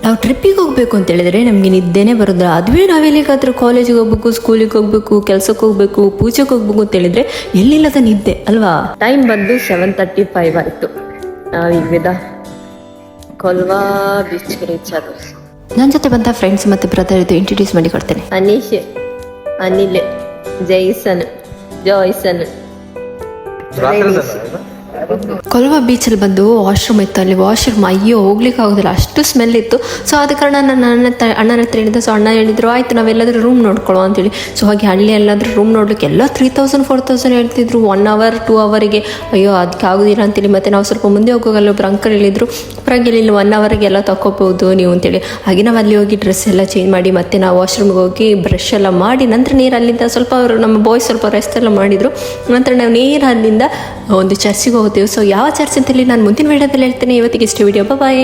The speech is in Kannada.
ನಾವು ಟ್ರಿಪ್ಪಿಗೆ ಹೋಗಬೇಕು ಅಂತ ಹೇಳಿದ್ರೆ ನಮಗೆ ನಿದ್ದೆನೇ ಬರೋದಿಲ್ಲ. ಅದುವೇ ನಾವೆಲ್ಲಿಗಾದ್ರೂ ಕಾಲೇಜಿಗೆ ಹೋಗ್ಬೇಕು, ಸ್ಕೂಲಿಗೆ ಹೋಗಬೇಕು, ಕೆಲಸಕ್ಕೆ ಹೋಗಬೇಕು, ಪೂಜೆಗೆ ಹೋಗ್ಬೇಕು ಅಂತ ಹೇಳಿದ್ರೆ ಎಲ್ಲಿಲ್ಲದ ನಿದ್ದೆ ಅಲ್ವಾ. ಟೈಮ್ ಬಂದು 7:35 ಆಯಿತು. ನಾವೀಗ ಕೊಲ್ವಾ ಬೀಚ್ಗೆ ರೀಚ್ ಆದ. ನನ್ನ ಜೊತೆ ಬಂದ ಫ್ರೆಂಡ್ಸ್ ಮತ್ತು ಬ್ರದರ್ ಇದು ಇಂಟ್ರೊಡ್ಯೂಸ್ ಮಾಡಿ ಕೊಡ್ತೇನೆ. ಅನೀಶ್, ಅನಿಲ್, ಜೈಸನ್, ಜಾಯ್ಸನ್. ಕೊಲ್ವಾ ಬೀಚಲ್ಲಿ ಬಂದು ವಾಶ್ರೂಮ್ ಇತ್ತು. ಅಲ್ಲಿ ವಾಶ್ರೂಮ್ ಅಯ್ಯೋ ಹೋಗ್ಲಿಕ್ಕೆ ಆಗೋದಿಲ್ಲ, ಅಷ್ಟು ಸ್ಮೆಲ್ ಇತ್ತು. ಸೊ ಆದ ಕಾರಣ ನಾನು ಅಣ್ಣನ ಹತ್ರ ಹೇಳಿದ್ದೆ. ಸೊ ಅಣ್ಣ ಹೇಳಿದ್ರು ಆಯಿತು ನಾವೆಲ್ಲಾದ್ರೂ ರೂಮ್ ನೋಡ್ಕೊಳ್ಳೋ ಅಂತೇಳಿ. ಸೊ ಹಾಗೆ ಹಳ್ಳಿ ಎಲ್ಲಾದ್ರೂ ರೂಮ್ ನೋಡ್ಲಿಕ್ಕೆ ಎಲ್ಲ 3000 4000 ಹೇಳ್ತಿದ್ರು 1 hour 2 hourಗೆ. ಅಯ್ಯೋ ಅದಕ್ಕೆ ಆಗೋದಿಲ್ಲ ಅಂತೇಳಿ ಮತ್ತೆ ನಾವು ಸ್ವಲ್ಪ ಮುಂದೆ ಹೋಗೋಲ್ಲ ಒಬ್ರು ಅಂಕಲ್ ಹೇಳಿದ್ರು ಪರವಾಗಿಲ್ಲ ಇಲ್ಲಿ 1 hourಗೆ ಎಲ್ಲ ತಗೋಬಹುದು ನೀವು ಅಂತೇಳಿ. ಹಾಗೆ ನಾವು ಅಲ್ಲಿ ಹೋಗಿ ಡ್ರೆಸ್ ಎಲ್ಲ ಚೇಂಜ್ ಮಾಡಿ ಮತ್ತೆ ನಾವು ವಾಶ್ರೂಮ್ಗೆ ಹೋಗಿ ಬ್ರಷ್ ಎಲ್ಲ ಮಾಡಿ ನಂತರ ನೀರು ಅಲ್ಲಿಂದ ಸ್ವಲ್ಪ ಅವರು ನಮ್ಮ ಬಾಯ್ಸ್ ಸ್ವಲ್ಪ ರೆಸ್ಟ್ ಎಲ್ಲ ಮಾಡಿದರು. ನಂತರ ನಾವು ನೀರು ಅಲ್ಲಿಂದ ಒಂದು ಚರ್ಚಿಗೆ ಹೋಗ್ತೇವೆ. ಸೊ ಯಾವ ಚರ್ಚ್ ಅಂತೇಳಿ ನಾನು ಮುಂದಿನ ವಿಡಿಯೋದಲ್ಲಿ ಹೇಳ್ತೇನೆ. ಇವತ್ತಿಗೆ ಇಷ್ಟು ವಿಡಿಯೋ, ಬಾಯ್.